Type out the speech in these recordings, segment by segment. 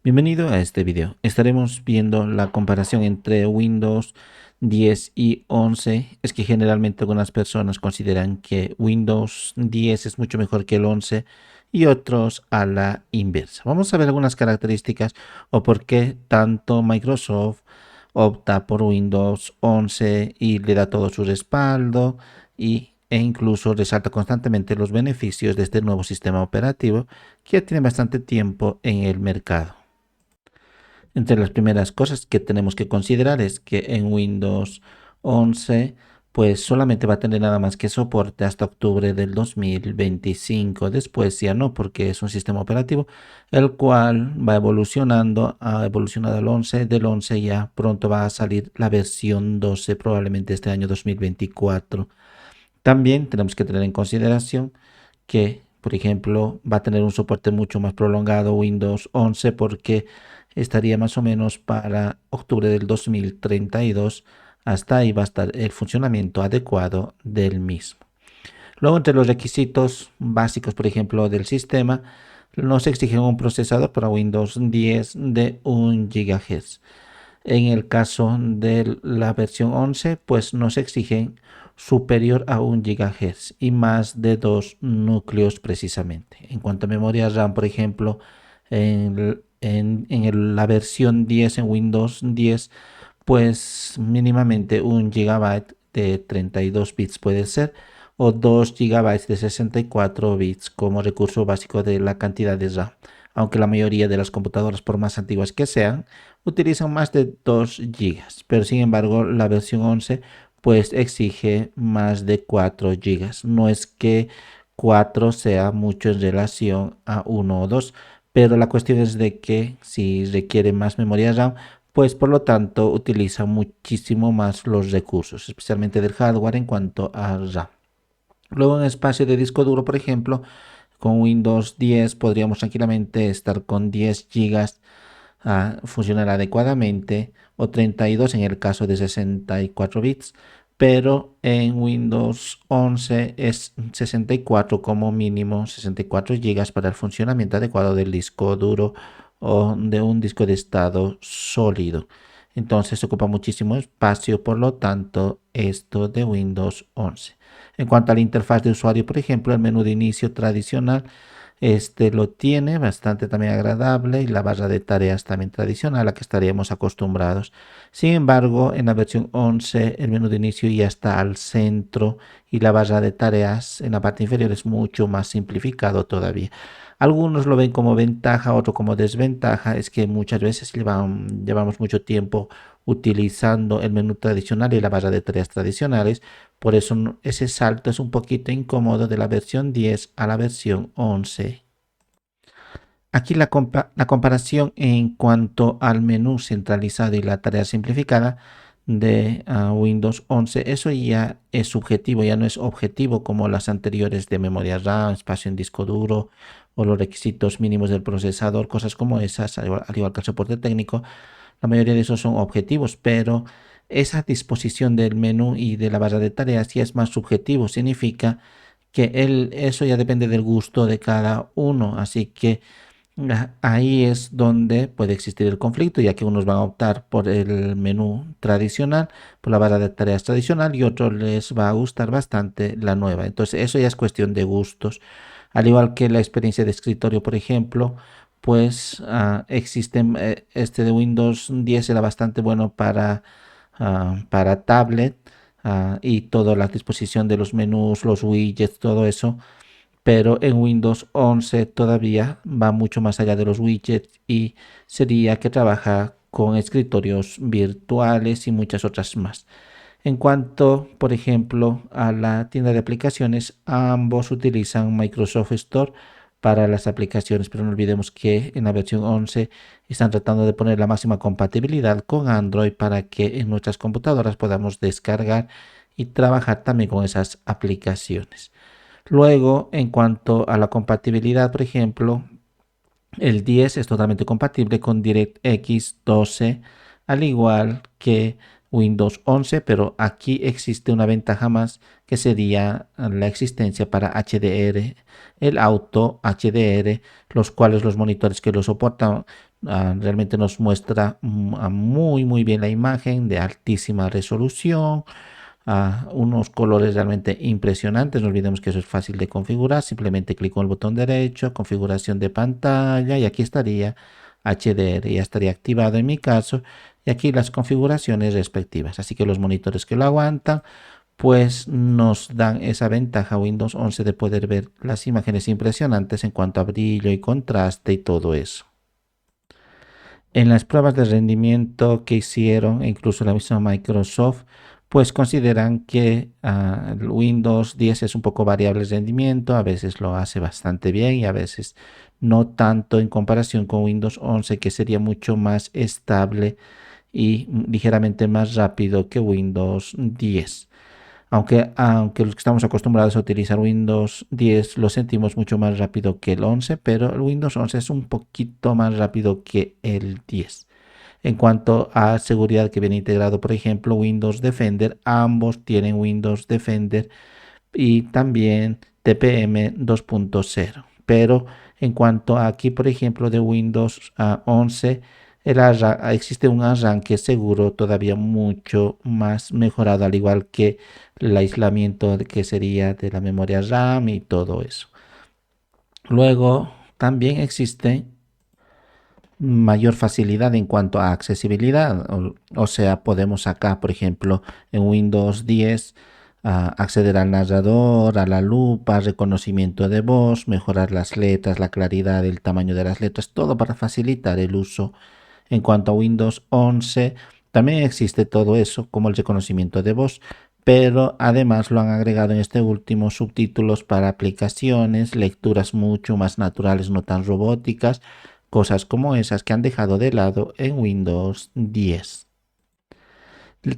Bienvenido a este video. Estaremos viendo la comparación entre Windows 10 y 11. Es que generalmente algunas personas consideran que Windows 10 es mucho mejor que el 11 y otros a la inversa. Vamos a ver algunas características o por qué tanto Microsoft opta por Windows 11 y le da todo su respaldo e incluso resalta constantemente los beneficios de este nuevo sistema operativo que ya tiene bastante tiempo en el mercado. Entre las primeras cosas que tenemos que considerar es que en Windows 11 pues solamente va a tener nada más que soporte hasta octubre del 2025. Después ya no, porque es un sistema operativo el cual va evolucionando, ha evolucionado al 11, del 11 ya pronto va a salir la versión 12, probablemente este año 2024. También tenemos que tener en consideración que, por ejemplo, va a tener un soporte mucho más prolongado Windows 11 porque estaría más o menos para octubre del 2032. Hasta ahí va a estar el funcionamiento adecuado del mismo. Luego, entre los requisitos básicos, por ejemplo, del sistema, nos exigen un procesador para Windows 10 de 1 GHz. En el caso de la versión 11, pues nos exigen superior a 1 GHz y más de 2 núcleos precisamente. En cuanto a memoria RAM, por ejemplo, la versión 10 en Windows 10, pues mínimamente 1 GB de 32 bits puede ser o 2 GB de 64 bits como recurso básico de la cantidad de RAM, aunque la mayoría de las computadoras, por más antiguas que sean, utilizan más de 2 GB, pero sin embargo la versión 11 pues exige más de 4 GB. No es que 4 sea mucho en relación a 1 o 2, pero la cuestión es de que si requiere más memoria RAM, pues por lo tanto utiliza muchísimo más los recursos, especialmente del hardware en cuanto a RAM. Luego en espacio de disco duro, por ejemplo, con Windows 10 podríamos tranquilamente estar con 10 GB a funcionar adecuadamente o 32 en el caso de 64 bits, pero en Windows 11 es 64 como mínimo, 64 GB para el funcionamiento adecuado del disco duro o de un disco de estado sólido. Entonces ocupa muchísimo espacio, por lo tanto, esto de Windows 11. En cuanto a la interfaz de usuario, por ejemplo, el menú de inicio tradicional este lo tiene bastante también agradable y la barra de tareas también tradicional a la que estaríamos acostumbrados. Sin embargo, en la versión 11 el menú de inicio ya está al centro y la barra de tareas en la parte inferior es mucho más simplificado todavía. Algunos lo ven como ventaja, otros como desventaja. Es que muchas veces llevamos mucho tiempo utilizando el menú tradicional y la barra de tareas tradicionales. Por eso ese salto es un poquito incómodo de la versión 10 a la versión 11. Aquí la comparación en cuanto al menú centralizado y la tarea simplificada de Windows 11, eso ya es subjetivo, ya no es objetivo como las anteriores de memoria RAM, espacio en disco duro o los requisitos mínimos del procesador, cosas como esas, al igual que el soporte técnico. La mayoría de esos son objetivos, pero esa disposición del menú y de la barra de tareas ya es más subjetivo. Significa que eso ya depende del gusto de cada uno. Así que ahí es donde puede existir el conflicto, ya que unos van a optar por el menú tradicional, por la barra de tareas tradicional, y otros les va a gustar bastante la nueva. Entonces eso ya es cuestión de gustos. Al igual que la experiencia de escritorio, por ejemplo, pues existen, este de Windows 10 era bastante bueno para tablet, y toda la disposición de los menús, los widgets, todo eso, pero en Windows 11 todavía va mucho más allá de los widgets y sería que trabaja con escritorios virtuales y muchas otras más. En cuanto, por ejemplo, a la tienda de aplicaciones, ambos utilizan Microsoft Store para las aplicaciones, pero no olvidemos que en la versión 11 están tratando de poner la máxima compatibilidad con Android para que en nuestras computadoras podamos descargar y trabajar también con esas aplicaciones. Luego, en cuanto a la compatibilidad, por ejemplo, el 10 es totalmente compatible con DirectX 12, al igual que Windows 11, pero aquí existe una ventaja más que sería la existencia para HDR, el auto HDR, los cuales los monitores que lo soportan Realmente nos muestra muy bien la imagen de altísima resolución, unos colores realmente impresionantes. No olvidemos que eso es fácil de configurar, simplemente clic con el botón derecho, configuración de pantalla, y aquí estaría HDR, ya estaría activado en mi caso, y aquí las configuraciones respectivas. Así que los monitores que lo aguantan pues nos dan esa ventaja Windows 11 de poder ver las imágenes impresionantes en cuanto a brillo y contraste y todo eso. En las pruebas de rendimiento que hicieron, e incluso la misma Microsoft, pues consideran que el Windows 10 es un poco variable el rendimiento, a veces lo hace bastante bien y a veces no tanto en comparación con Windows 11, que sería mucho más estable y ligeramente más rápido que Windows 10. Aunque los que estamos acostumbrados a utilizar Windows 10 lo sentimos mucho más rápido que el 11, pero el Windows 11 es un poquito más rápido que el 10. En cuanto a seguridad que viene integrado, por ejemplo, Windows Defender, ambos tienen Windows Defender y también TPM 2.0. Pero en cuanto a aquí, por ejemplo, de Windows 11, existe un arranque seguro todavía mucho más mejorado, al igual que el aislamiento que sería de la memoria RAM y todo eso. Luego, también existe mayor facilidad en cuanto a accesibilidad. O sea, podemos acá, por ejemplo, en Windows 10 acceder al narrador, a la lupa, reconocimiento de voz, mejorar las letras, la claridad, el tamaño de las letras, todo para facilitar el uso. En cuanto a Windows 11, también existe todo eso, como el reconocimiento de voz, pero además lo han agregado en este último subtítulos para aplicaciones, lecturas mucho más naturales, no tan robóticas, cosas como esas que han dejado de lado en Windows 10.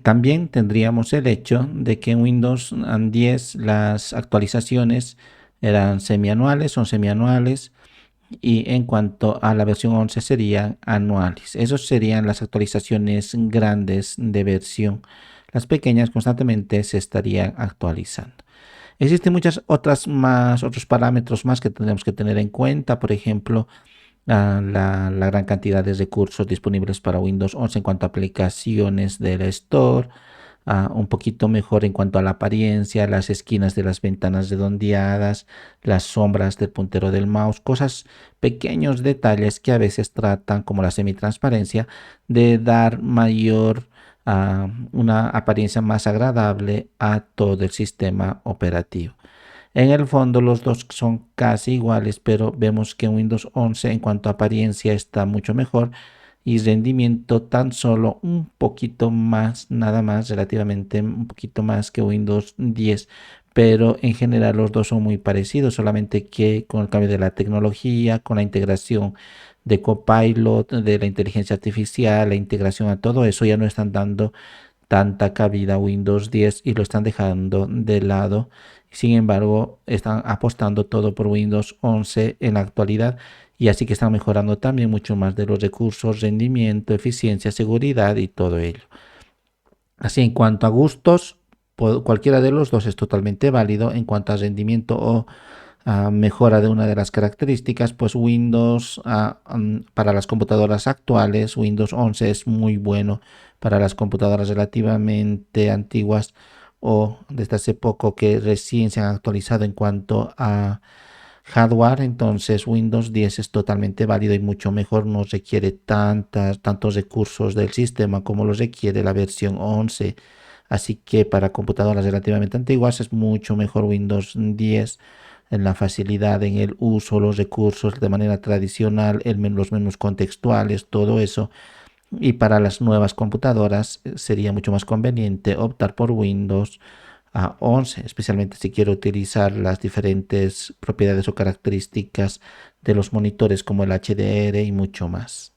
También tendríamos el hecho de que en Windows 10 las actualizaciones eran semianuales, son semianuales, y en cuanto a la versión 11 serían anuales. Esas serían las actualizaciones grandes de versión. Las pequeñas constantemente se estarían actualizando. Existen muchas otros parámetros más que tendremos que tener en cuenta. Por ejemplo, la gran cantidad de recursos disponibles para Windows 11 en cuanto a aplicaciones del Store, un poquito mejor en cuanto a la apariencia, las esquinas de las ventanas redondeadas, las sombras del puntero del mouse, cosas, pequeños detalles que a veces tratan, como la semitransparencia, de dar una apariencia más agradable a todo el sistema operativo. En el fondo los dos son casi iguales, pero vemos que en Windows 11 en cuanto a apariencia está mucho mejor y rendimiento tan solo un poquito más, nada más, relativamente un poquito más que Windows 10. Pero en general los dos son muy parecidos, solamente que con el cambio de la tecnología, con la integración de Copilot, de la inteligencia artificial, la integración a todo eso, ya no están dando tanta cabida a Windows 10 y lo están dejando de lado. Sin embargo, están apostando todo por Windows 11 en la actualidad, y así que están mejorando también mucho más de los recursos, rendimiento, eficiencia, seguridad y todo ello. Así, en cuanto a gustos, cualquiera de los dos es totalmente válido. En cuanto a rendimiento o mejora de una de las características, pues Windows para las computadoras actuales, Windows 11 es muy bueno. Para las computadoras relativamente antiguas o desde hace poco que recién se han actualizado en cuanto a hardware, entonces Windows 10 es totalmente válido y mucho mejor, no requiere tantos recursos del sistema como los requiere la versión 11. Así que para computadoras relativamente antiguas es mucho mejor Windows 10 en la facilidad, en el uso, los recursos de manera tradicional, los menús contextuales, todo eso. Y para las nuevas computadoras sería mucho más conveniente optar por Windows a 11, especialmente si quiero utilizar las diferentes propiedades o características de los monitores como el HDR y mucho más.